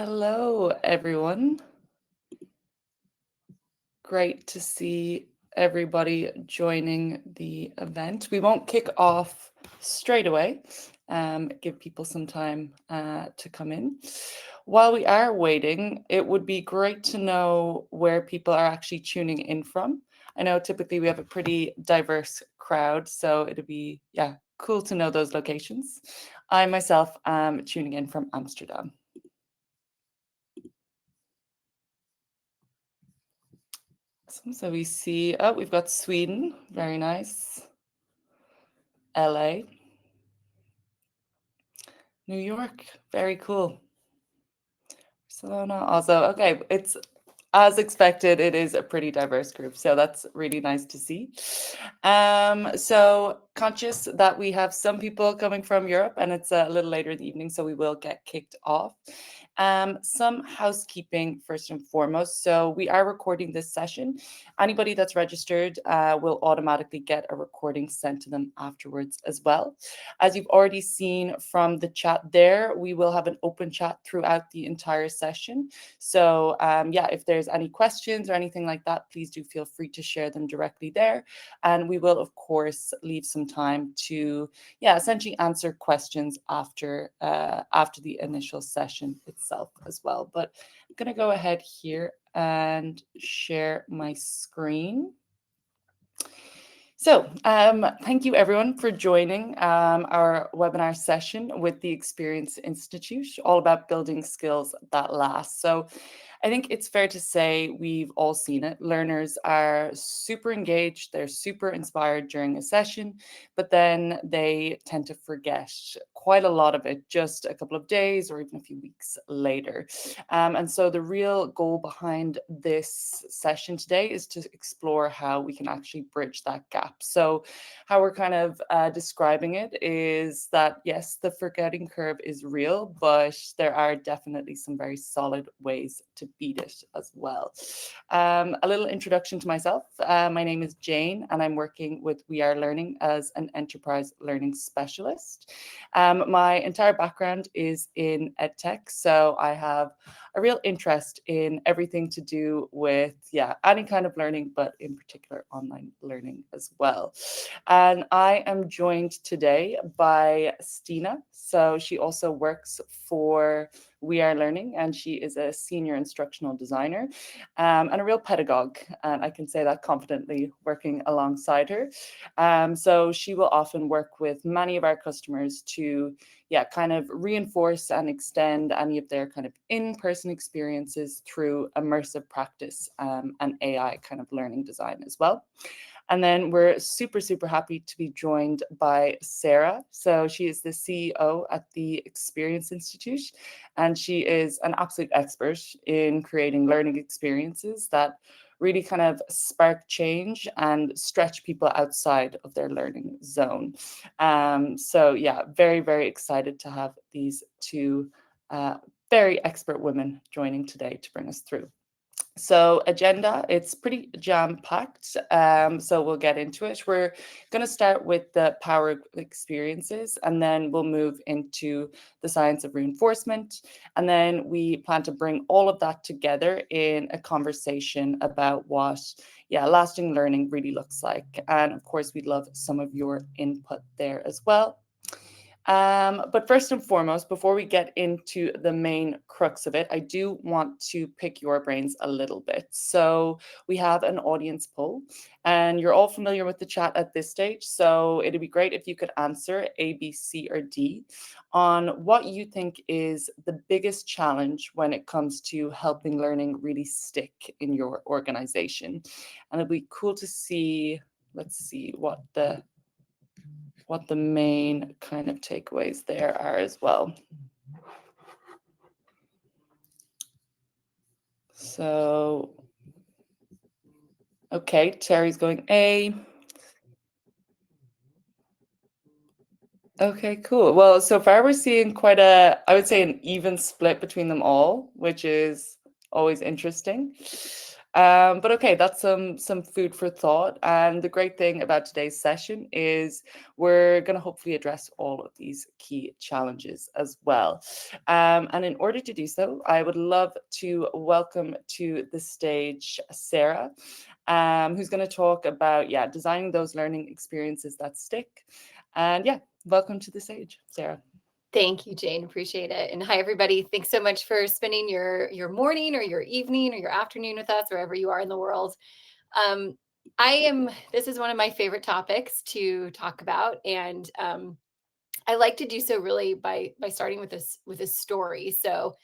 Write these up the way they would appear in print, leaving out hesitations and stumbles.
Hello, everyone. Great to see everybody joining the event. We won't kick off straight away, give people some time to come in. While we are waiting, it would be great to know where people are actually tuning in from. I know typically we have a pretty diverse crowd, so it'd be, cool to know those locations. I myself am tuning in from Amsterdam. So we see, oh, we've got Sweden, very nice. LA, New York, very cool. Barcelona, also, okay, it's as expected, it is a pretty diverse group, so that's really nice to see. So conscious that we have some people coming from Europe and it's a little later in the evening, so we will get kicked off. Some housekeeping first and foremost. So we are recording this session. Anybody that's registered will automatically get a recording sent to them afterwards as well. As you've already seen from the chat there, we will have an open chat throughout the entire session. So if there's any questions or anything like that, please do feel free to share them directly there. And we will, of course, leave some time to, essentially answer questions after the initial session itself as well. But I'm going to go ahead here and share my screen. So thank you everyone for joining our webinar session with the Experience Institute, all about building skills that last. So I think it's fair to say we've all seen it. Learners are super engaged, they're super inspired during a session, but then they tend to forget quite a lot of it just a couple of days or even a few weeks later. And so the real goal behind this session today is to explore how we can actually bridge that gap. So how we're kind of describing it is that, yes, the forgetting curve is real, but there are definitely some very solid ways to beat it as well. A little introduction to myself. My name is Jane, and I'm working with We Are Learning as an enterprise learning specialist. My entire background is in EdTech, so I have a real interest in everything to do with, any kind of learning, but in particular online learning as well. And I am joined today by Stine. So she also works for We Are Learning, and she is a senior instructional designer and a real pedagogue. And I can say that confidently working alongside her. So she will often work with many of our customers to, kind of reinforce and extend any of their kind of in-person experiences through immersive practice and AI kind of learning design as well. And then we're super, super happy to be joined by Sara. So she is the CEO at the Experience Institute, and she is an absolute expert in creating learning experiences that really kind of spark change and stretch people outside of their learning zone. Very, very excited to have these two very expert women joining today to bring us through. So agenda, it's pretty jam-packed. So we'll get into it. We're going to start with the power of experiences, and then we'll move into the science of reinforcement. And then we plan to bring all of that together in a conversation about what, lasting learning really looks like. And of course, we'd love some of your input there as well. But first and foremost, before we get into the main crux of it, I do want to pick your brains a little bit. So we have an audience poll, and you're all familiar with the chat at this stage. So it'd be great if you could answer A, B, C, or D on what you think is the biggest challenge when it comes to helping learning really stick in your organization. And it'd be cool to see, let's see what the main kind of takeaways there are as well. So, okay, Terry's going A. Okay, cool. Well, so far we're seeing quite I would say an even split between them all, which is always interesting. But okay, that's some food for thought. And the great thing about today's session is we're going to hopefully address all of these key challenges as well. And in order to do so, I would love to welcome to the stage Sarah, who's going to talk about designing those learning experiences that stick. And welcome to the stage, Sarah. Thank you, Jane. Appreciate it. And hi, everybody. Thanks so much for spending your morning or your evening or your afternoon with us, wherever you are in the world. Um, this is one of my favorite topics to talk about. And I like to do so really by starting with a story. So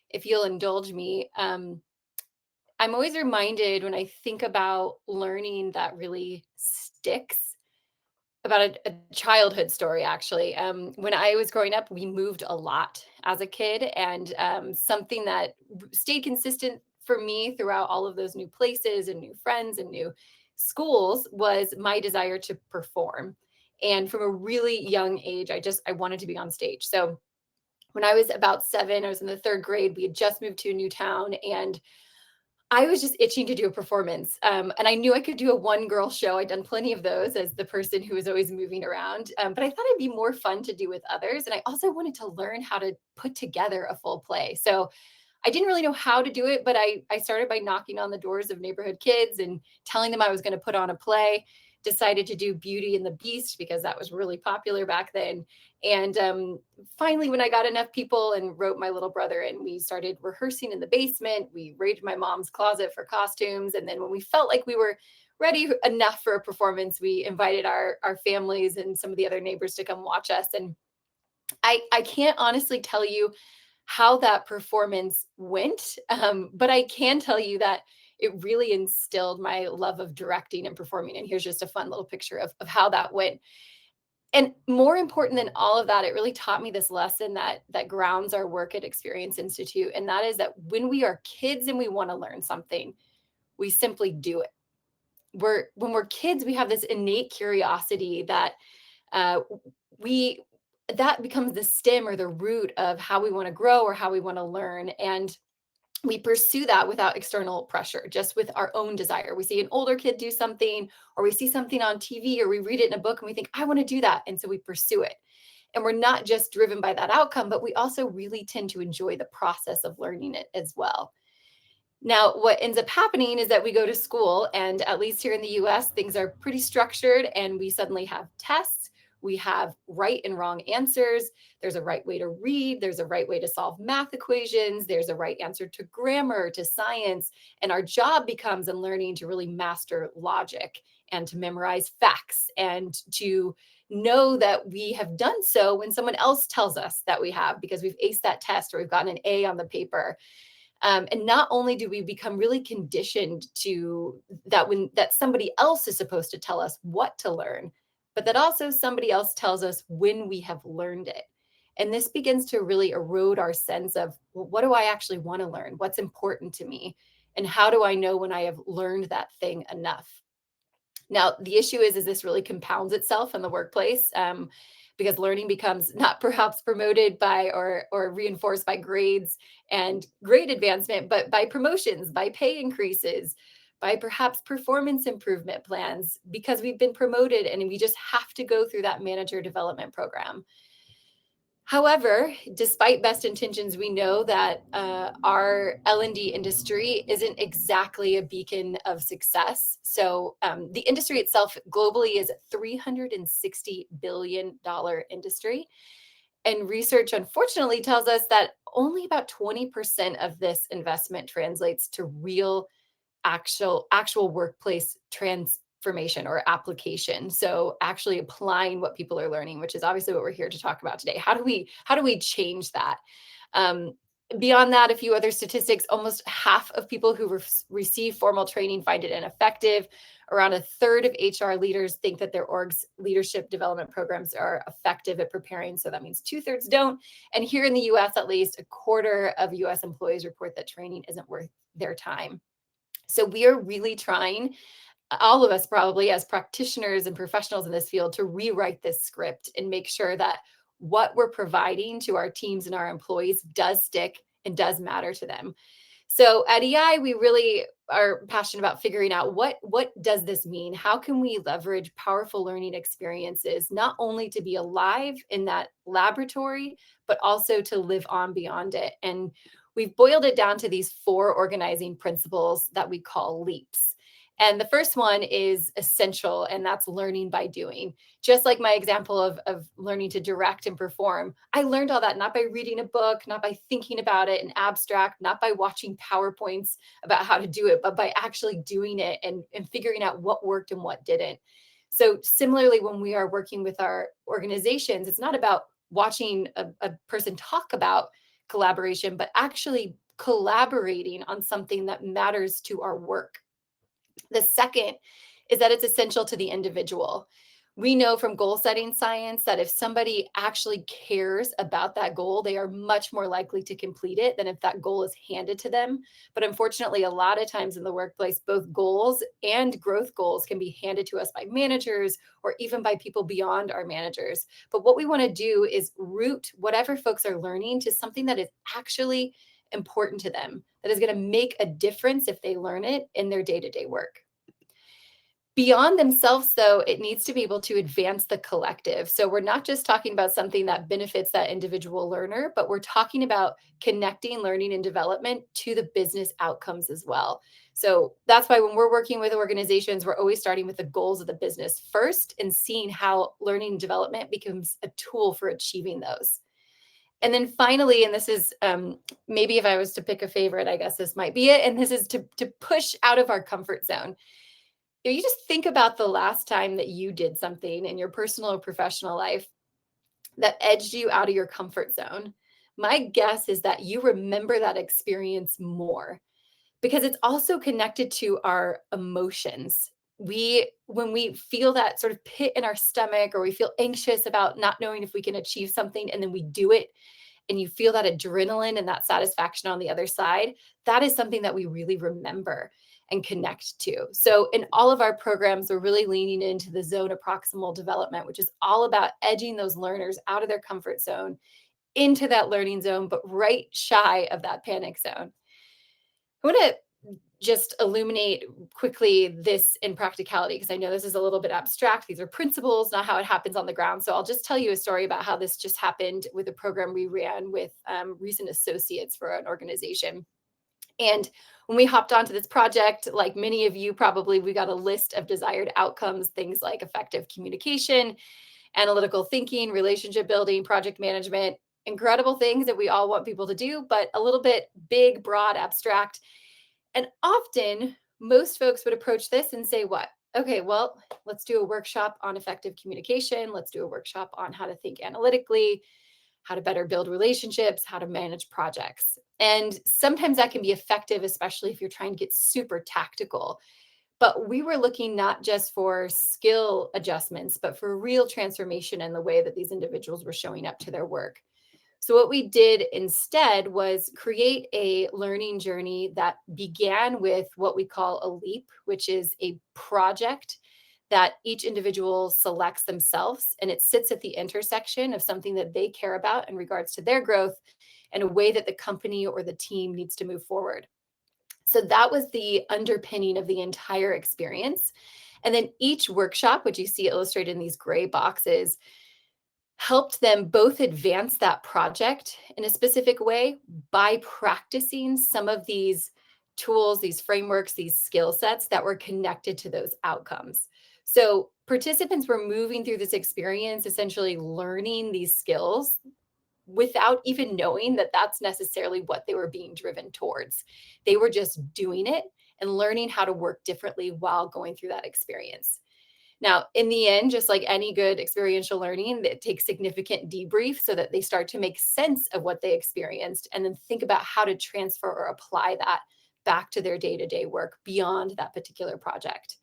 if you'll indulge me, I'm always reminded when I think about learning that really sticks about a childhood story, actually. When I was growing up, we moved a lot as a kid, and something that stayed consistent for me throughout all of those new places and new friends and new schools was my desire to perform. And from a really young age, I wanted to be on stage. So when I was about 7, I was in the 3rd grade. We had just moved to a new town, and I was just itching to do a performance. And I knew I could do a one girl show. I'd done plenty of those as the person who was always moving around. But I thought it'd be more fun to do with others. And I also wanted to learn how to put together a full play. So I didn't really know how to do it, but I started by knocking on the doors of neighborhood kids and telling them I was going to put on a play. Decided to do Beauty and the Beast because that was really popular back then. And finally, when I got enough people and wrote my little brother in, we started rehearsing in the basement. We raided my mom's closet for costumes. And then when we felt like we were ready enough for a performance, we invited our families and some of the other neighbors to come watch us. And I can't honestly tell you how that performance went, but I can tell you that it really instilled my love of directing and performing. And here's just a fun little picture of how that went. And more important than all of that, it really taught me this lesson that grounds our work at Experience Institute, and that is that when we are kids and we want to learn something, we simply do it. When we're kids, we have this innate curiosity that uh, we that becomes the stem or the root of how we want to grow or how we want to learn. And we pursue that without external pressure, just with our own desire. We see an older kid do something, or we see something on TV, or we read it in a book and we think, I want to do that. And so we pursue it. And we're not just driven by that outcome, but we also really tend to enjoy the process of learning it as well. Now, what ends up happening is that we go to school, and at least here in the US, things are pretty structured, and we suddenly have tests. We have right and wrong answers. There's a right way to read. There's a right way to solve math equations. There's a right answer to grammar, to science. And our job becomes in learning to really master logic and to memorize facts and to know that we have done so when someone else tells us that we have because we've aced that test or we've gotten an A on the paper. And not only do we become really conditioned to that when that somebody else is supposed to tell us what to learn, but that also somebody else tells us when we have learned it. And this begins to really erode our sense of, well, what do I actually want to learn? What's important to me? And how do I know when I have learned that thing enough? Now, the issue is this really compounds itself in the workplace because learning becomes not perhaps promoted by or reinforced by grades and grade advancement, but by promotions, by pay increases, by perhaps performance improvement plans because we've been promoted and we just have to go through that manager development program. However, despite best intentions, we know that our L&D industry isn't exactly a beacon of success. So the industry itself globally is a $360 billion industry. And research, unfortunately, tells us that only about 20% of this investment translates to real actual workplace transformation or application. So actually applying what people are learning, which is obviously what we're here to talk about today. How do we change that? um, Beyond that, a few other statistics: almost half of people who receive formal training find it ineffective. Around a third of HR leaders think that their org's leadership development programs are effective at preparing. So that means 2/3 don't. And here in the US, at least a quarter of US employees report that training isn't worth their time. So we are really trying, all of us probably as practitioners and professionals in this field, to rewrite this script and make sure that what we're providing to our teams and our employees does stick and does matter to them. So at EI, we really are passionate about figuring out what does this mean? How can we leverage powerful learning experiences not only to be alive in that laboratory, but also to live on beyond it? And we've boiled it down to these four organizing principles that we call leaps. And the first one is essential, and that's learning by doing. Just like my example of learning to direct and perform, I learned all that not by reading a book, not by thinking about it in abstract, not by watching PowerPoints about how to do it, but by actually doing it and figuring out what worked and what didn't. So, similarly, when we are working with our organizations, it's not about watching a person talk about collaboration, but actually collaborating on something that matters to our work. The second is that it's essential to the individual. We know from goal setting science that if somebody actually cares about that goal, they are much more likely to complete it than if that goal is handed to them. But unfortunately, a lot of times in the workplace, both goals and growth goals can be handed to us by managers or even by people beyond our managers. But what we want to do is root whatever folks are learning to something that is actually important to them, that is going to make a difference if they learn it in their day to day work. Beyond themselves, though, it needs to be able to advance the collective. So we're not just talking about something that benefits that individual learner, but we're talking about connecting learning and development to the business outcomes as well. So that's why when we're working with organizations, we're always starting with the goals of the business first and seeing how learning and development becomes a tool for achieving those. And then finally, and this is maybe if I was to pick a favorite, I guess this might be it. And this is to push out of our comfort zone. If you just think about the last time that you did something in your personal or professional life that edged you out of your comfort zone. My guess is that you remember that experience more because it's also connected to our emotions. When we feel that sort of pit in our stomach or we feel anxious about not knowing if we can achieve something and then we do it and you feel that adrenaline and that satisfaction on the other side, that is something that we really remember and connect to. So, in all of our programs, we're really leaning into the zone of proximal development, which is all about edging those learners out of their comfort zone into that learning zone, but right shy of that panic zone. I want to just illuminate quickly this in practicality because I know this is a little bit abstract. These are principles, not how it happens on the ground. So I'll just tell you a story about how this just happened with a program we ran with recent associates for an organization. And when we hopped onto this project, like many of you probably, we got a list of desired outcomes, things like effective communication, analytical thinking, relationship building, project management, incredible things that we all want people to do, but a little bit big, broad, abstract. And often, most folks would approach this and say, what? Okay, well, let's do a workshop on effective communication. Let's do a workshop on how to think analytically, how to better build relationships, how to manage projects. And sometimes that can be effective, especially if you're trying to get super tactical. But we were looking not just for skill adjustments, but for real transformation in the way that these individuals were showing up to their work. So, what we did instead was create a learning journey that began with what we call a leap, which is a project that each individual selects themselves. And it sits at the intersection of something that they care about in regards to their growth and a way that the company or the team needs to move forward. So, that was the underpinning of the entire experience. And then each workshop, which you see illustrated in these gray boxes, helped them both advance that project in a specific way by practicing some of these tools, these frameworks, these skill sets that were connected to those outcomes. So participants were moving through this experience, essentially learning these skills without even knowing that that's necessarily what they were being driven towards. They were just doing it and learning how to work differently while going through that experience. Now, in the end, just like any good experiential learning, it takes significant debrief so that they start to make sense of what they experienced and then think about how to transfer or apply that back to their day to day work beyond that particular project.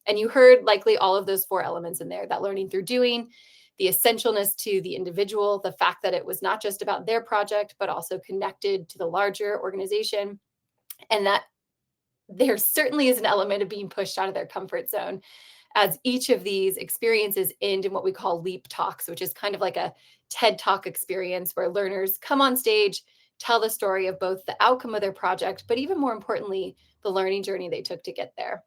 And you heard likely all of those four elements in there, that learning through doing, the essentialness to the individual, the fact that it was not just about their project, but also connected to the larger organization, and that there certainly is an element of being pushed out of their comfort zone as each of these experiences end in what we call leap talks, which is kind of like a TED Talk experience where learners come on stage, tell the story of both the outcome of their project, but even more importantly, the learning journey they took to get there.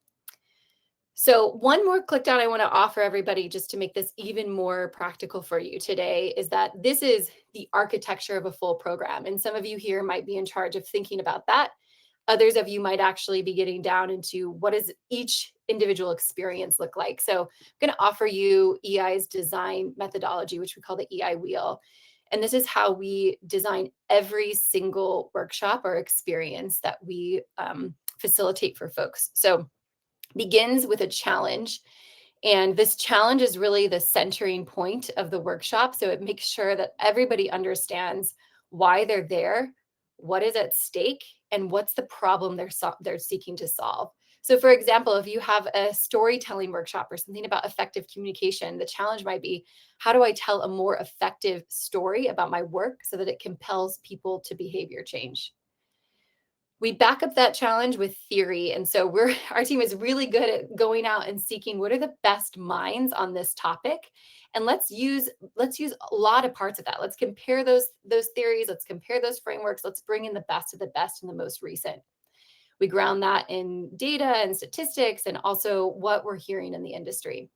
So one more click down I want to offer everybody just to make this even more practical for you today is that this is the architecture of a full program. And some of you here might be in charge of thinking about that. Others of you might actually be getting down into what does each individual experience look like. So I'm going to offer you EI's design methodology, which we call the EI wheel. And this is how we design every single workshop or experience that we facilitate for folks. So begins with a challenge. And this challenge is really the centering point of the workshop. So it makes sure that everybody understands why they're there, what is at stake, and what's the problem they're seeking to solve. So for example, if you have a storytelling workshop or something about effective communication, the challenge might be, how do I tell a more effective story about my work so that it compels people to behavior change? We back up that challenge with theory. And so our team is really good at going out and seeking what are the best minds on this topic. And let's use a lot of parts of that. Let's compare those theories. Let's compare those frameworks. Let's bring in the best of the best and the most recent. We ground that in data and statistics and also what we're hearing in the industry.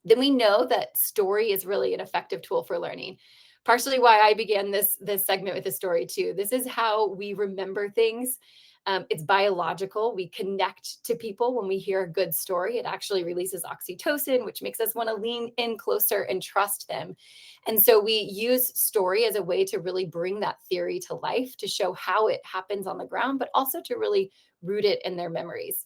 Then we know that story is really an effective tool for learning. Partially why I began this segment with a story too. This is how we remember things. It's biological. We connect to people when we hear a good story. It actually releases oxytocin, which makes us want to lean in closer and trust them. And so we use story as a way to really bring that theory to life, to show how it happens on the ground, but also to really root it in their memories.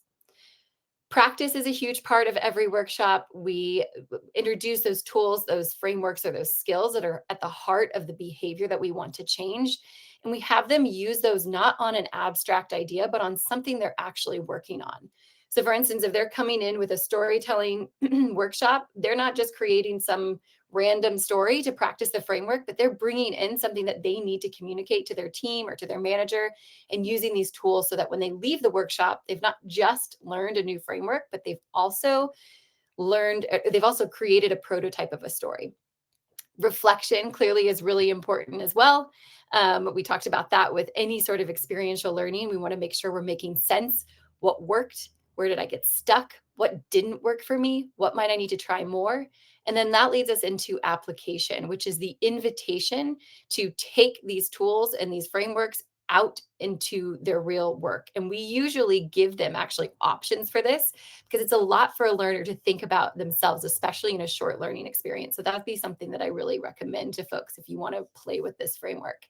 Practice is a huge part of every workshop. We introduce those tools, those frameworks, or those skills that are at the heart of the behavior that we want to change. And we have them use those not on an abstract idea, but on something they're actually working on. So for instance, if they're coming in with a storytelling workshop, they're not just creating some random story to practice the framework, but they're bringing in something that they need to communicate to their team or to their manager and using these tools so that when they leave the workshop, they've not just learned a new framework, but they've also created a prototype of a story. Reflection clearly is really important as well. We talked about that with any sort of experiential learning. We want to make sure we're making sense. What worked? Where did I get stuck? What didn't work for me? What might I need to try more? And then that leads us into application, which is the invitation to take these tools and these frameworks out into their real work. And we usually give them actually options for this because it's a lot for a learner to think about themselves, especially in a short learning experience. So that'd be something that I really recommend to folks if you want to play with this framework.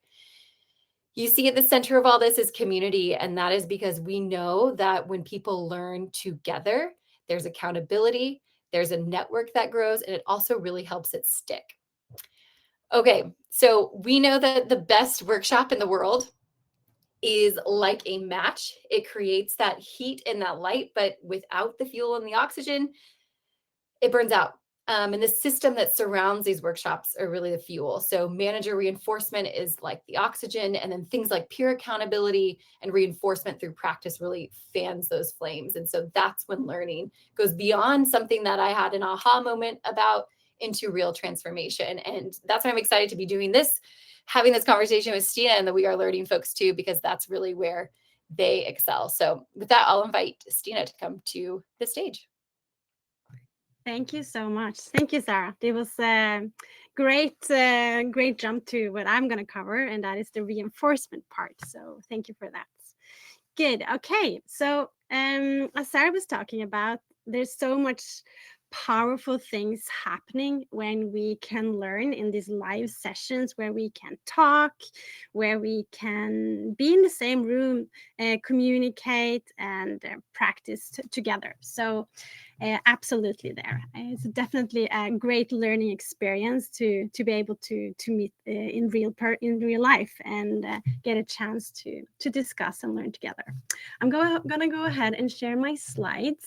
You see at the center of all this is community, and that is because we know that when people learn together, there's accountability, there's a network that grows, and it also really helps it stick. Okay, so we know that the best workshop in the world is like a match. It creates that heat and that light, but without the fuel and the oxygen, it burns out. And the system that surrounds these workshops are really the fuel. So manager reinforcement is like the oxygen, and then things like peer accountability and reinforcement through practice really fans those flames. And so that's when learning goes beyond something that I had an aha moment about into real transformation. And that's why I'm excited to be doing this, having this conversation with Stine and the We Are Learning folks too, because that's really where they excel. So with that, I'll invite Stine to come to the stage. Thank you so much. Thank you, Sara. It was a great jump to what I'm going to cover, and that is the reinforcement part. So thank you for that. Good. Okay. So as Sara was talking about, there's so much powerful things happening when we can learn in these live sessions where we can talk, where we can be in the same room, communicate and practice together. So absolutely there. It's definitely a great learning experience to be able to meet in real life and get a chance to discuss and learn together. I'm gonna go ahead and share my slides.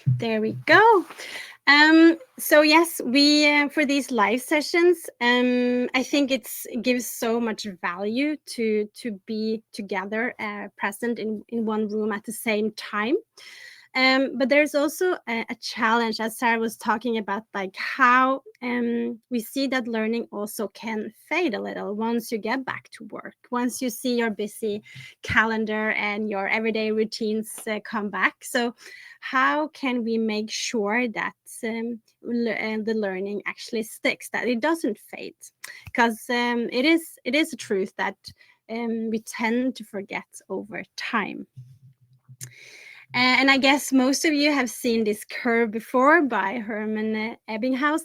There we go. So yes, we for these live sessions, I think it gives so much value to be together, present in one room at the same time. But there's also a challenge, as Sara was talking about, like how we see that learning also can fade a little once you get back to work, once you see your busy calendar and your everyday routines come back. So how can we make sure that the learning actually sticks, that it doesn't fade? Because it is a truth that we tend to forget over time. And I guess most of you have seen this curve before by Hermann Ebbinghaus.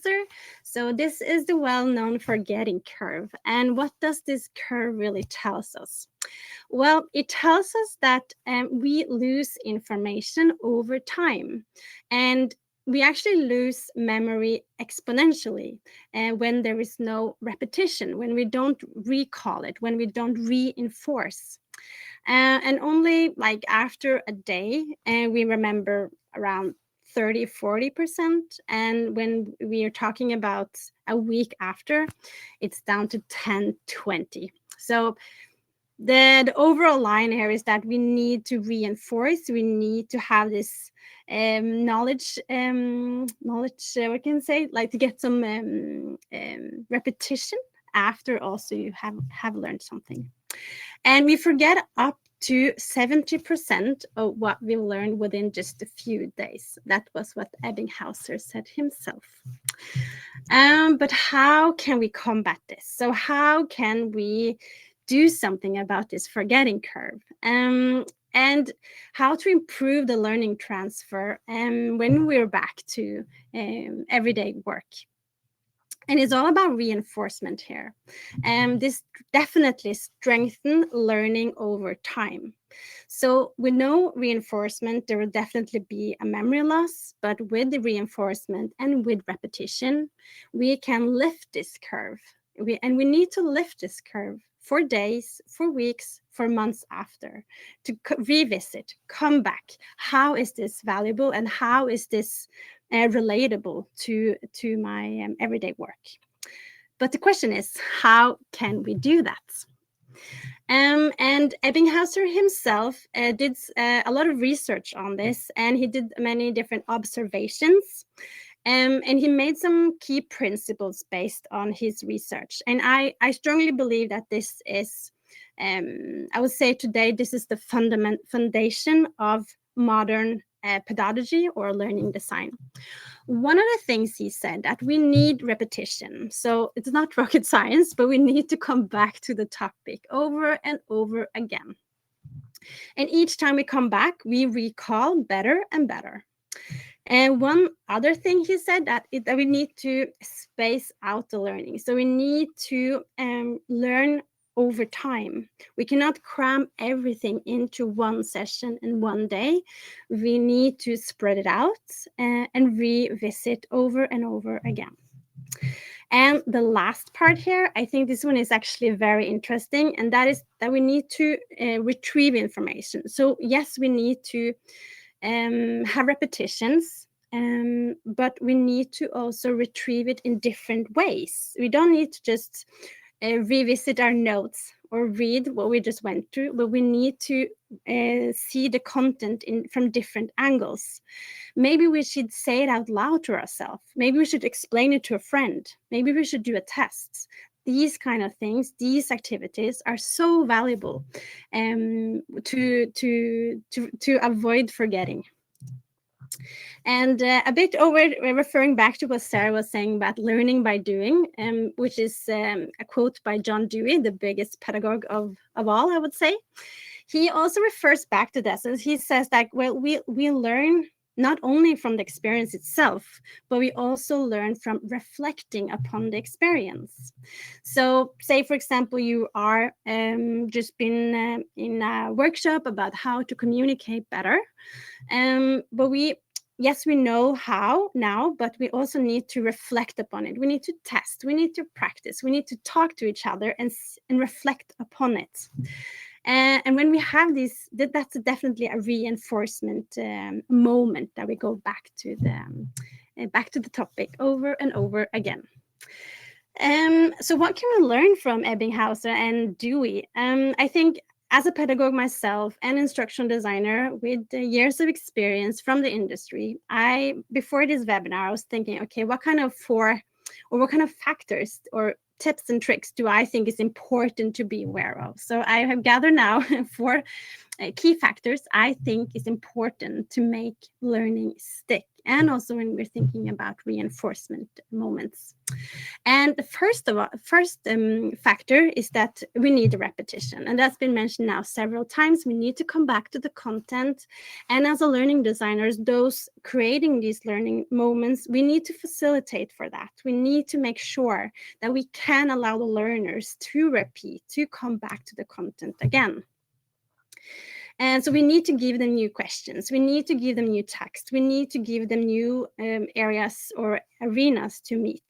So this is the well-known forgetting curve. And what does this curve really tell us? Well, it tells us that we lose information over time. And we actually lose memory exponentially when there is no repetition, when we don't recall it, when we don't reinforce. And only like after a day, we remember around 30-40%. And when we are talking about a week after, it's down to 10-20. So the overall line here is that we need to reinforce, we need to have this knowledge, what can I say, like to get some repetition after also you have learned something. And we forget up to 70% of what we learned within just a few days. That was what Ebbinghaus said himself. But how can we combat this? So how can we do something about this forgetting curve? And how to improve the learning transfer when we're back to everyday work. And it's all about reinforcement here. This definitely strengthens learning over time. So with no reinforcement, there will definitely be a memory loss, but with the reinforcement and with repetition, we can lift this curve. We need to lift this curve for days, for weeks, for months after, to revisit, come back. How is this valuable and how is this relatable to my everyday work? But the question is, how can we do that? And Ebbinghaus himself did a lot of research on this, and he did many different observations. And he made some key principles based on his research. And I strongly believe that this is, I would say today, this is the foundation of modern pedagogy or learning design. One of the things he said that we need repetition. So it's not rocket science, but we need to come back to the topic over and over again. And each time we come back, we recall better and better. And one other thing he said that we need to space out the learning. So we need to learn over time. We cannot cram everything into one session in one day. We need to spread it out and revisit over and over again. And the last part here, I think this one is actually very interesting, and that is that we need to retrieve information. So yes, we need to have repetitions, but we need to also retrieve it in different ways. We don't need to just revisit our notes or read what we just went through, but we need to see the content from different angles. Maybe we should say it out loud to ourselves. Maybe we should explain it to a friend. Maybe we should do a test. These kind of things, these activities are so valuable to avoid forgetting. And a bit over referring back to what Sara was saying about learning by doing, which is a quote by John Dewey, the biggest pedagogue of all, I would say. He also refers back to this, and he says that, well, we learn not only from the experience itself, but we also learn from reflecting upon the experience. So say, for example, you are just been in a workshop about how to communicate better, but yes, we know how now, but we also need to reflect upon it. We need to test, we need to practice, we need to talk to each other and reflect upon it. And when we have this, that's definitely a reinforcement moment that we go back to the topic over and over again. So what can we learn from Ebbinghaus and Dewey? I think as a pedagogue myself and instructional designer with years of experience from the industry, before this webinar, I was thinking, okay, what kind of factors or tips and tricks do I think is important to be aware of? So I have gathered now 4 key factors I think is important to make learning stick, and also when we're thinking about reinforcement moments. And the first factor is that we need a repetition, and that's been mentioned now several times. We need to come back to the content, and as a learning designers, those creating these learning moments, we need to facilitate for that. We need to make sure that we can allow the learners to repeat, to come back to the content again. And so we need to give them new questions. We need to give them new text. We need to give them new areas or arenas to meet.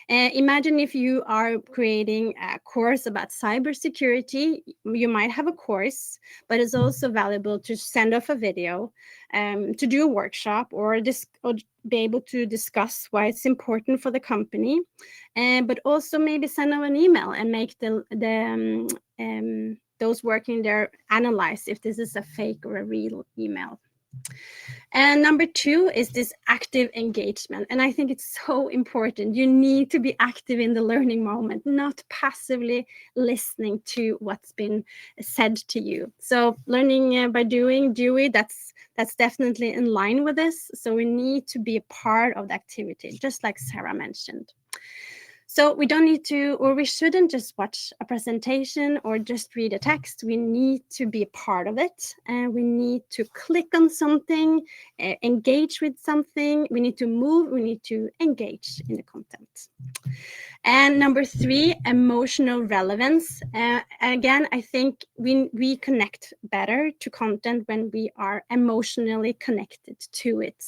Imagine if you are creating a course about cybersecurity, you might have a course, but it's also valuable to send off a video, to do a workshop, or be able to discuss why it's important for the company, but also maybe send out an email and make those working there analyze if this is a fake or a real email. And number 2 is this active engagement. And I think it's so important. You need to be active in the learning moment, not passively listening to what's been said to you. So learning by doing, Dewey, that's definitely in line with this. So we need to be a part of the activity, just like Sara mentioned. So we don't need to, or we shouldn't just watch a presentation or just read a text. We need to be a part of it, and we need to click on something, engage with something. We need to move. We need to engage in the content. And number 3, emotional relevance. Again, I think we connect better to content when we are emotionally connected to it.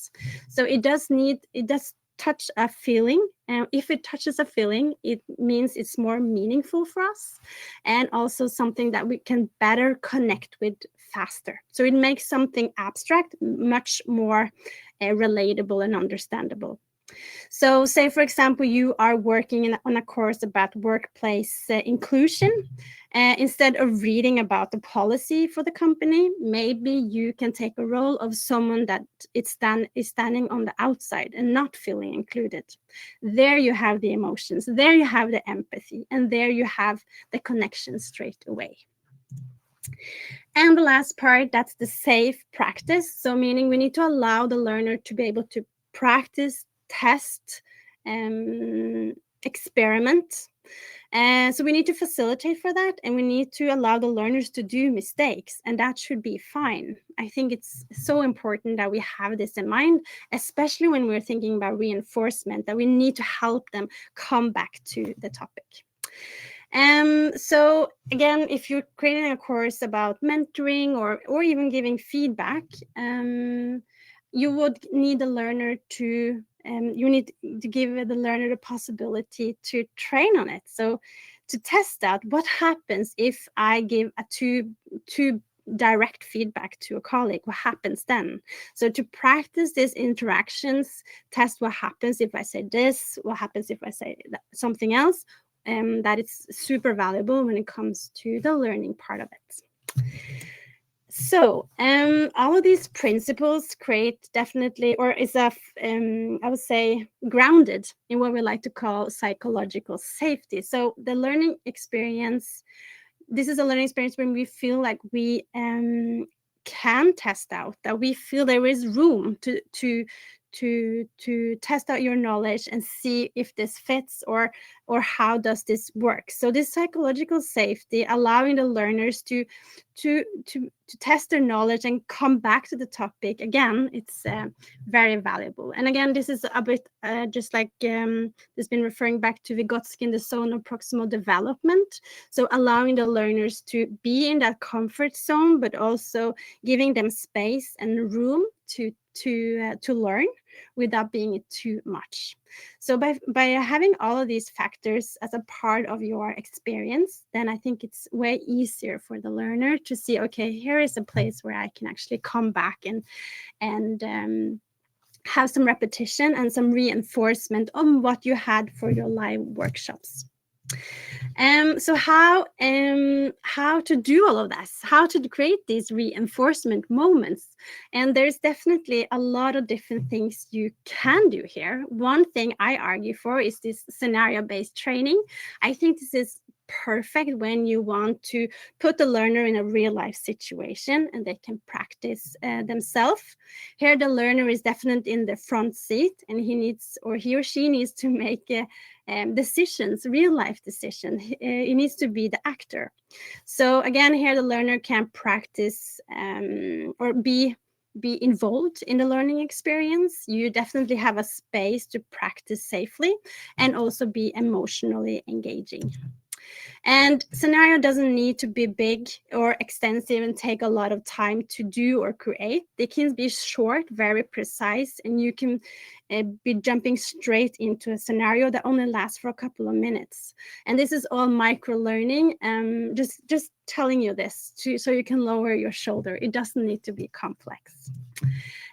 So it does touch a feeling, and if it touches a feeling, it means it's more meaningful for us, and also something that we can better connect with faster. So it makes something abstract much more relatable and understandable. So say, for example, you are working on a course about workplace inclusion. Instead of reading about the policy for the company, maybe you can take a role of someone that is standing on the outside and not feeling included. There you have the emotions, there you have the empathy, and there you have the connection straight away. And the last part, that's the safe practice. So meaning we need to allow the learner to be able to practice, test, experiment. So we need to facilitate for that, and we need to allow the learners to do mistakes, and that should be fine. I think it's so important that we have this in mind, especially when we're thinking about reinforcement, that we need to help them come back to the topic. So again, if you're creating a course about mentoring or even giving feedback, you would need the learner to you need to give the learner the possibility to train on it. So to test out what happens if I give a too direct feedback to a colleague, what happens then? So to practice these interactions, test what happens if I say this, what happens if I say something else. That is super valuable when it comes to the learning part of it. So all of these principles create definitely, or is I would say, grounded in what we like to call psychological safety. So the learning experience, this is a learning experience when we feel like we can test out, that we feel there is room to test out your knowledge and see if this fits or how does this work. So this psychological safety, allowing the learners to test their knowledge and come back to the topic again, it's very valuable. And again, this is a bit just like it's been referring back to Vygotsky in the zone of proximal development. So allowing the learners to be in that comfort zone, but also giving them space and room to learn without being too much. So by having all of these factors as a part of your experience, then I think it's way easier for the learner to see, okay, here is a place where I can actually come back and have some repetition and some reinforcement on what you had for your live workshops. So how to do all of this, how to create these reinforcement moments. And there's definitely a lot of different things you can do here. One thing I argue for is this scenario-based training. I think this is perfect when you want to put the learner in a real life situation and they can practice themselves. Here the learner is definitely in the front seat and he or she needs to make decisions, real life decisions. He needs to be the actor. So again, here the learner can practice or be involved in the learning experience. You definitely have a space to practice safely and also be emotionally engaging. And scenario doesn't need to be big or extensive and take a lot of time to do or create. They can be short, very precise, and you can be jumping straight into a scenario that only lasts for a couple of minutes. And this is all micro learning. Just telling you this so you can lower your shoulder. It doesn't need to be complex.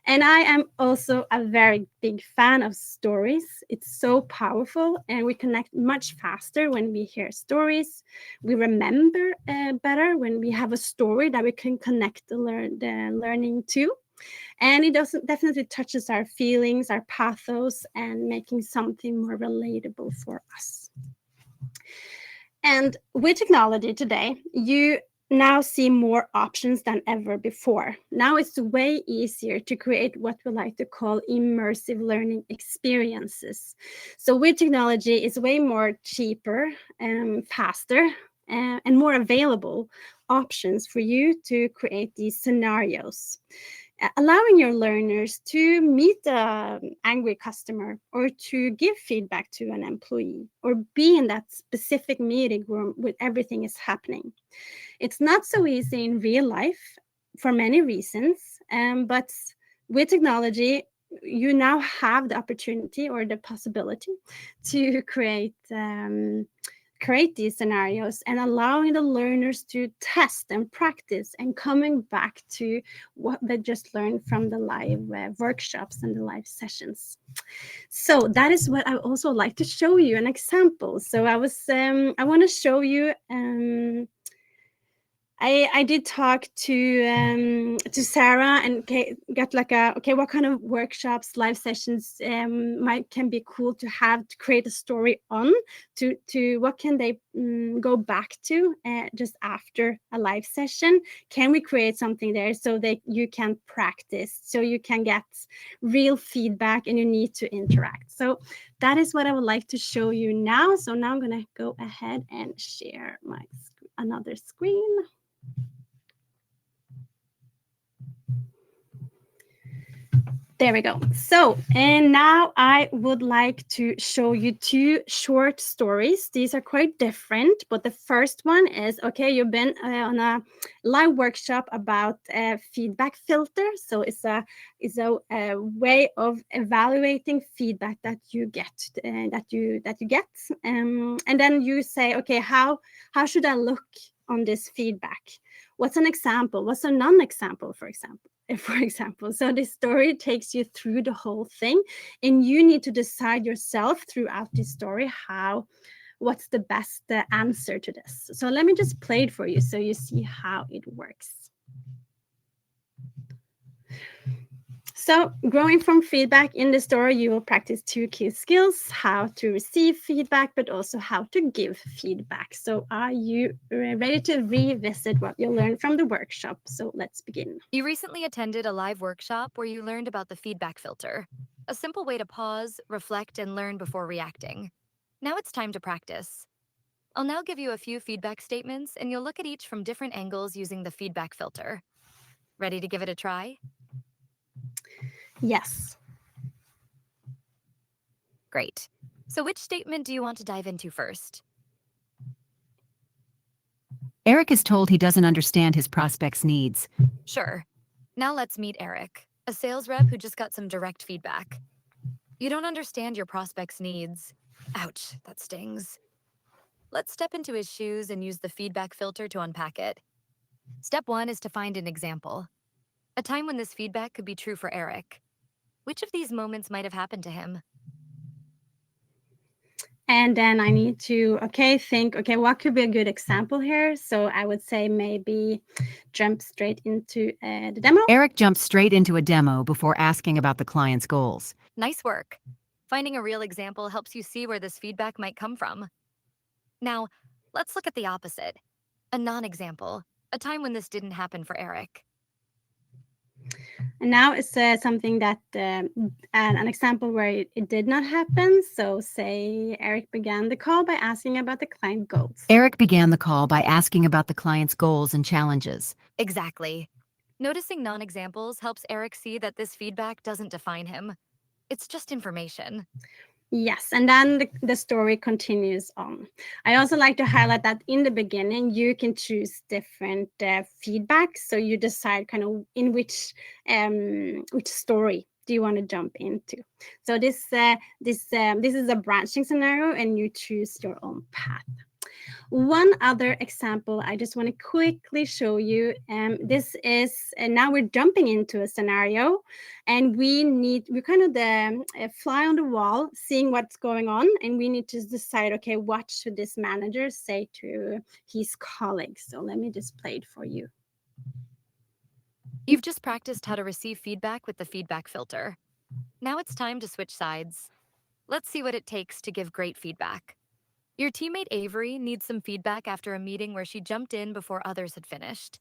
And I am also a very big fan of stories. It's so powerful and we connect much faster when we hear stories. We remember better when we have a story that we can connect the learning to. And it definitely touches our feelings, our pathos, and making something more relatable for us. And with technology today, you now see more options than ever before. Now it's way easier to create what we like to call immersive learning experiences. So with technology, it's way more cheaper and faster and more available options for you to create these scenarios. Allowing your learners to meet an angry customer or to give feedback to an employee or be in that specific meeting room where everything is happening. It's not so easy in real life for many reasons, but with technology, you now have the opportunity or the possibility to create these scenarios and allowing the learners to test and practice and coming back to what they just learned from the live workshops and the live sessions. So that is what I also like to show you an example. So I want to show you I did talk to Sara and got like what kind of workshops, live sessions can be cool to have to create a story on, to what can they go back to just after a live session. Can we create something there so that you can practice, so you can get real feedback and you need to interact. So that is what I would like to show you now. So now I'm gonna go ahead and share my another screen. There we go. So, and now I would like to show you two short stories. These are quite different, but the first one is, okay, you've been on a live workshop about feedback filter. So it's a way of evaluating feedback that you get, and then you say, okay, how should I look on this feedback? What's an example? What's a non-example, for example? So this story takes you through the whole thing, and you need to decide yourself throughout this story what's the best answer to this. So let me just play it for you so you see how it works. So growing from feedback in the story, you will practice two key skills: how to receive feedback, but also how to give feedback. So are you ready to revisit what you learned from the workshop? So let's begin. You recently attended a live workshop where you learned about the feedback filter, a simple way to pause, reflect, and learn before reacting. Now it's time to practice. I'll now give you a few feedback statements, and you'll look at each from different angles using the feedback filter. Ready to give it a try? Yes. Great. So which statement do you want to dive into first? Eric is told he doesn't understand his prospect's needs. Sure. Now let's meet Eric, a sales rep who just got some direct feedback. You don't understand your prospect's needs. Ouch, that stings. Let's step into his shoes and use the feedback filter to unpack it. Step 1 is to find an example. A time when this feedback could be true for Eric. Which of these moments might have happened to him? And then I need to, think, what could be a good example here? So I would say maybe jump straight into the demo. Eric jumped straight into a demo before asking about the client's goals. Nice work. Finding a real example helps you see where this feedback might come from. Now, let's look at the opposite. A non-example, a time when this didn't happen for Eric. And now it's something that, an example where it did not happen. So say Eric began the call by asking about the client goals. Eric began the call by asking about the client's goals and challenges. Exactly. Noticing non-examples helps Eric see that this feedback doesn't define him. It's just information. Yes, and then the story continues on. I also like to highlight that in the beginning, you can choose different feedback. So you decide kind of in which story do you want to jump into. So this is a branching scenario, and you choose your own path. One other example I just want to quickly show you. This is, and now we're jumping into a scenario, and we're kind of the fly on the wall, seeing what's going on, and we need to decide, okay, what should this manager say to his colleagues? So let me just play it for you. You've just practiced how to receive feedback with the feedback filter. Now it's time to switch sides. Let's see what it takes to give great feedback. Your teammate Avery needs some feedback after a meeting where she jumped in before others had finished.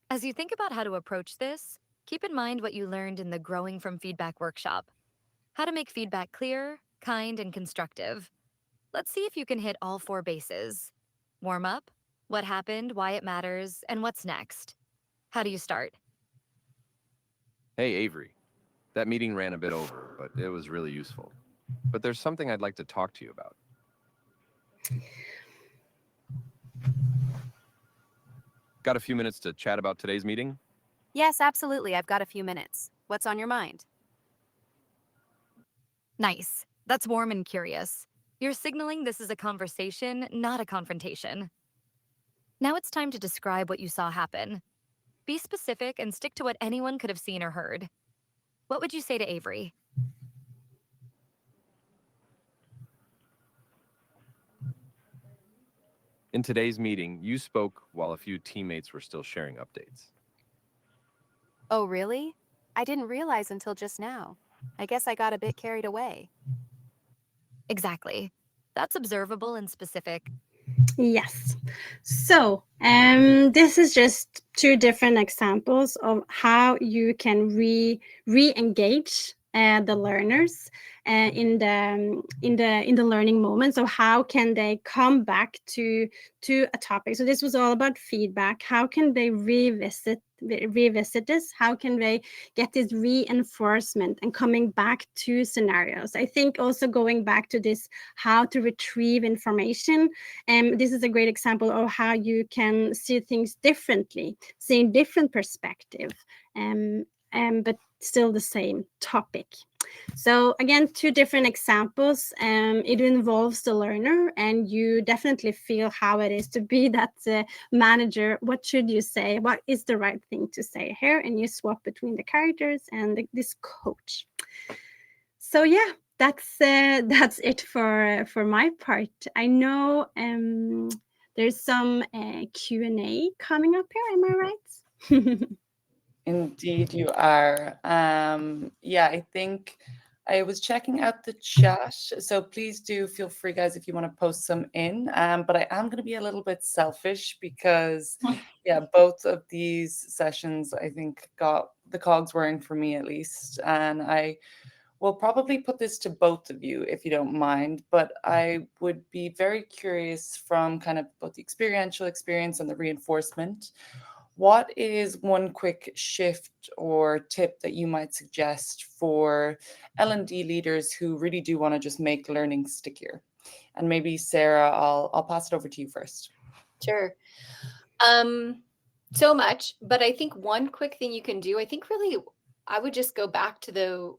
As you think about how to approach this, keep in mind what you learned in the Growing from Feedback workshop. How to make feedback clear, kind, and constructive. Let's see if you can hit all 4 bases. Warm up, what happened, why it matters, and what's next. How do you start? Hey, Avery. That meeting ran a bit over, but it was really useful. But there's something I'd like to talk to you about. Got a few minutes to chat about today's meeting? Yes, absolutely. I've got a few minutes. What's on your mind? Nice. That's warm and curious. You're signaling this is a conversation, not a confrontation. Now it's time to describe what you saw happen. Be specific and stick to what anyone could have seen or heard. What would you say to Avery? In today's meeting, you spoke while a few teammates were still sharing updates. Oh, really? I didn't realize until just now. I guess I got a bit carried away. Exactly. That's observable and specific. Yes. So this is just 2 different examples of how you can re-engage the learners in the learning moment. So how can they come back to a topic? So this was all about feedback. How can they revisit this? How can they get this reinforcement and coming back to scenarios? I think also going back to this, how to retrieve information. This is a great example of how you can see things differently, seeing different perspective, but still the same topic. So again, 2 different examples. It involves the learner, and you definitely feel how it is to be that manager. What should you say? What is the right thing to say here? And you swap between the characters and this coach. So yeah, that's it for my part. I know there's some Q&A coming up here. Am I right? Indeed, you are. Yeah, I think I was checking out the chat. So please do feel free, guys, if you want to post some in. But I am going to be a little bit selfish because, yeah, both of these sessions, I think, got the cogs whirring for me at least. And I will probably put this to both of you if you don't mind. But I would be very curious from kind of both the experiential experience and the reinforcement. What is one quick shift or tip that you might suggest for L&D leaders who really do want to just make learning stickier? And maybe Sarah, I'll pass it over to you first. Sure. So much, but I think one quick thing you can do, I think really I would just go back to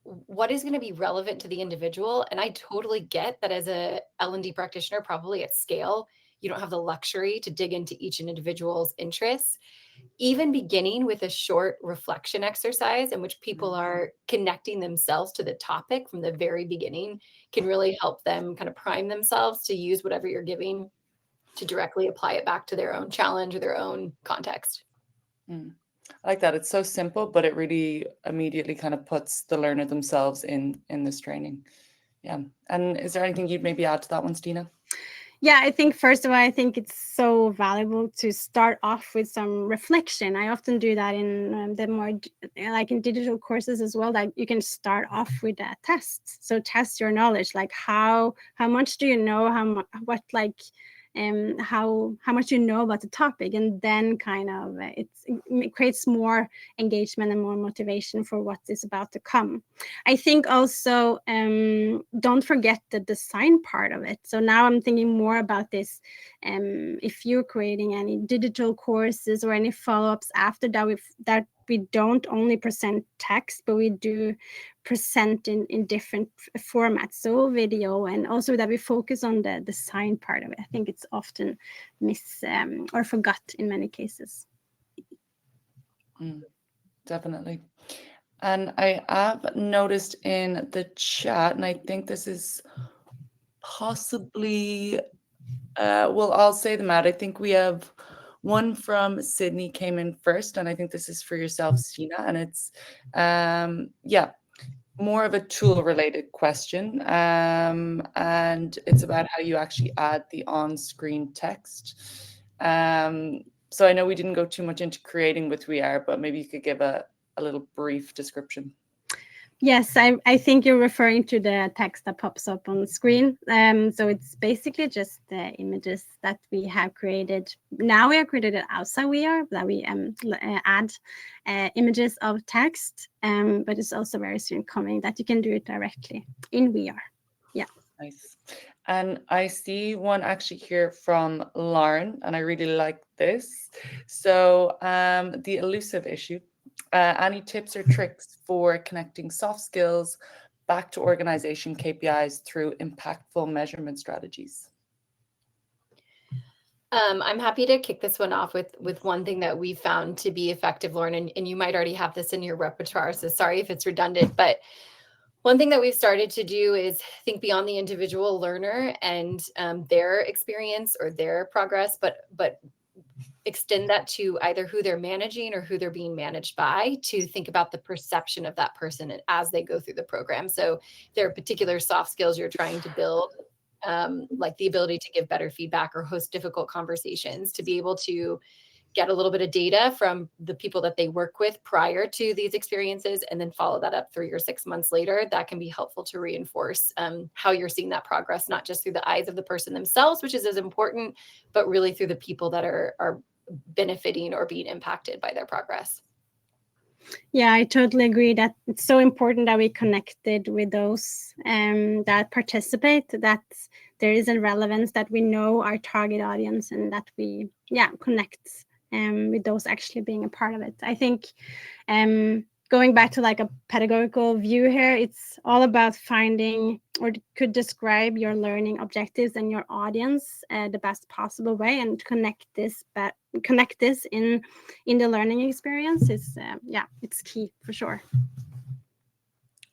what is going to be relevant to the individual. And I totally get that as a L&D practitioner, probably at scale, you don't have the luxury to dig into each individual's interests. even beginning with a short reflection exercise in which people are connecting themselves to the topic from the very beginning can really help them kind of prime themselves to use whatever you're giving to directly apply it back to their own challenge or their own context. Mm. I like that. It's so simple, but it really immediately kind of puts the learner themselves in this training. Yeah. And is there anything you'd maybe add to that one, Stina? Yeah, I think first of all, I think it's so valuable to start off with some reflection. I often do that in the more like in digital courses as well. That you can start off with a test. So test your knowledge, like how much do you know, how much you know about the topic, and then kind of it creates more engagement and more motivation for what is about to come. I think also don't forget the design part of it. So now I'm thinking more about this. If you're creating any digital courses or any follow-ups after that, we don't only present text, but we do present in different formats, so video, and also that we focus on the design part of it. I think it's often or forgot in many cases. Definitely. And I have noticed in the chat, and I think this is possibly, well, I'll say them out. I think we have one from Sydney came in first, and I think this is for yourself, Stina, and it's, more of a tool-related question, and it's about how you actually add the on-screen text. So I know we didn't go too much into creating with We Are, but maybe you could give a little brief description. Yes, I think you're referring to the text that pops up on the screen. So it's basically just the images that we have created. Now we have created it outside We Are, that we add images of text, but it's also very soon coming that you can do it directly in We Are. Yeah. Nice. And I see one actually here from Lauren, and I really like this. So the elusive issue. Any tips or tricks for connecting soft skills back to organization KPIs through impactful measurement strategies? I'm happy to kick this one off with one thing that we found to be effective, Lauren, and you might already have this in your repertoire, so sorry if it's redundant, but one thing that we've started to do is think beyond the individual learner and their experience or their progress, but extend that to either who they're managing or who they're being managed by, to think about the perception of that person as they go through the program. So there are particular soft skills you're trying to build, like the ability to give better feedback or host difficult conversations, to be able to get a little bit of data from the people that they work with prior to these experiences, and then follow that up 3 or 6 months later. That can be helpful to reinforce how you're seeing that progress, not just through the eyes of the person themselves, which is as important, but really through the people that are benefiting or being impacted by their progress. Yeah, I totally agree that it's so important that we connected with those that participate, that there is a relevance, that we know our target audience, and that we connect with those actually being a part of it. I think going back to like a pedagogical view here, it's all about finding or could describe your learning objectives and your audience the best possible way, and connect this in the learning experience is it's key for sure.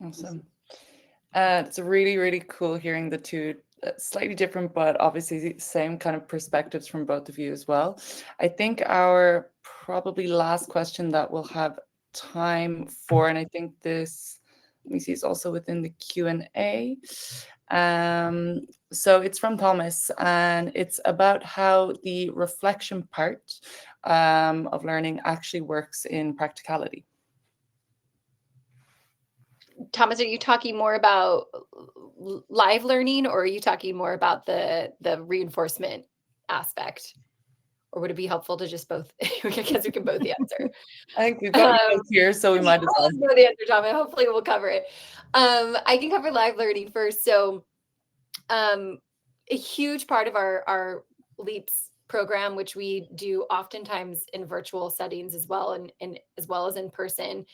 Awesome. It's really, really cool hearing the two slightly different, but obviously same kind of perspectives from both of you as well. I think our probably last question that we'll have time for, and I think this, let me see, it's also within the Q&A. So it's from Thomas, and it's about how the reflection part of learning actually works in practicality. Thomas, are you talking more about live learning, or are you talking more about the reinforcement aspect? Or would it be helpful to just both? I guess we can both answer. I think we've got both here, so we might as well. Know the answer, Thomas. Hopefully we'll cover it. I can cover live learning first. So a huge part of our LEAPS program, which we do oftentimes in virtual settings as well, and as well as in person,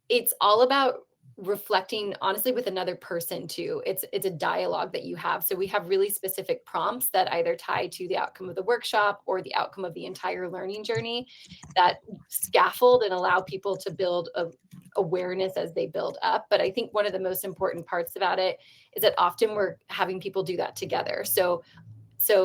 it's all about reflecting honestly with another person too. It's a dialogue that you have. So we have really specific prompts that either tie to the outcome of the workshop or the outcome of the entire learning journey that scaffold and allow people to build a awareness as they build up. But I think one of the most important parts about it is that often we're having people do that together. So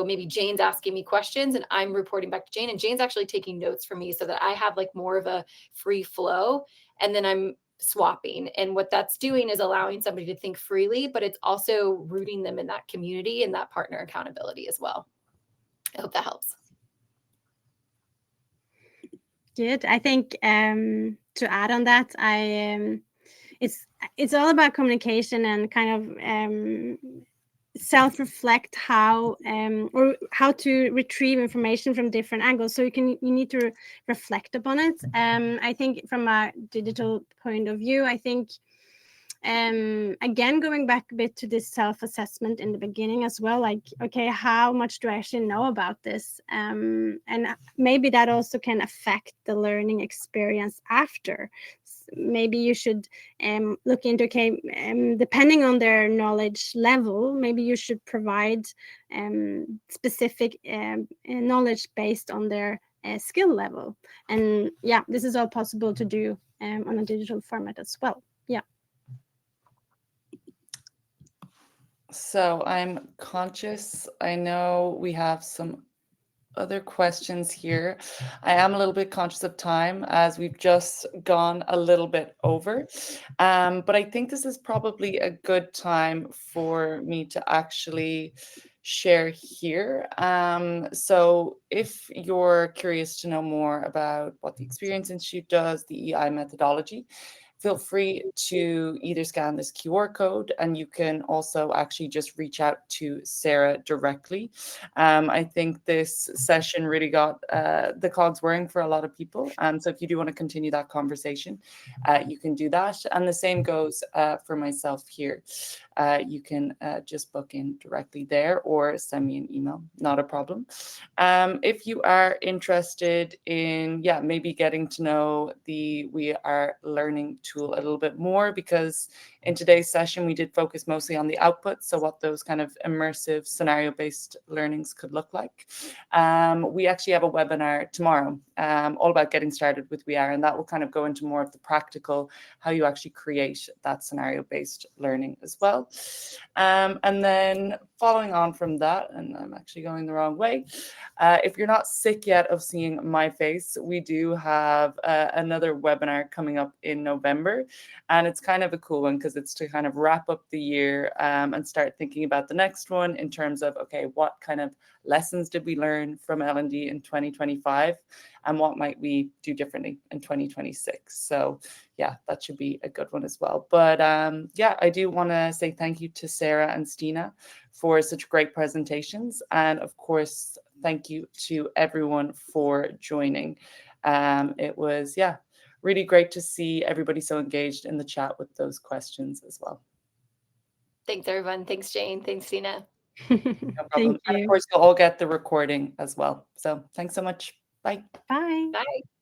maybe Jane's asking me questions and I'm reporting back to Jane, and Jane's actually taking notes for me so that I have like more of a free flow, and then I'm swapping. And what that's doing is allowing somebody to think freely, but it's also rooting them in that community and that partner accountability as well. I hope that helps. Good. I think to add on that, it's all about communication and kind of self-reflect how or how to retrieve information from different angles. So you need to reflect upon it. I think from a digital point of view, I think again, going back a bit to this self-assessment in the beginning as well, like, okay, how much do I actually know about this? And maybe that also can affect the learning experience after. Maybe you should look into, okay, depending on their knowledge level, maybe you should provide specific knowledge based on their skill level. And yeah, this is all possible to do on a digital format as well. Yeah. So I'm conscious. I know we have some other questions here. I am a little bit conscious of time as we've just gone a little bit over. But I think this is probably a good time for me to actually share here. So if you're curious to know more about what the Experience Institute does, the EI methodology, feel free to either scan this QR code, and you can also actually just reach out to Sara directly. I think this session really got the cogs whirring for a lot of people. So if you do want to continue that conversation, you can do that. And the same goes for myself here. You can just book in directly there or send me an email, not a problem. If you are interested in, maybe getting to know the We Are Learning tool a little bit more, because in today's session, we did focus mostly on the output. So what those kind of immersive scenario-based learnings could look like. We actually have a webinar tomorrow all about getting started with We Are, and that will kind of go into more of the practical, how you actually create that scenario-based learning as well. And then following on from that, and I'm actually going the wrong way, if you're not sick yet of seeing my face, we do have another webinar coming up in November. And it's kind of a cool one because it's to kind of wrap up the year and start thinking about the next one in terms of, okay, what kind of lessons did we learn from L&D in 2025? And what might we do differently in 2026? So yeah, that should be a good one as well. But I do want to say thank you to Sara and Stine for such great presentations. And of course, thank you to everyone for joining. It was, really great to see everybody so engaged in the chat with those questions as well. Thanks, everyone. Thanks, Jane. Thanks, Stine. No problem. Thank And you. of course, you'll all get the recording as well. So thanks so much. Bye. Bye. Bye.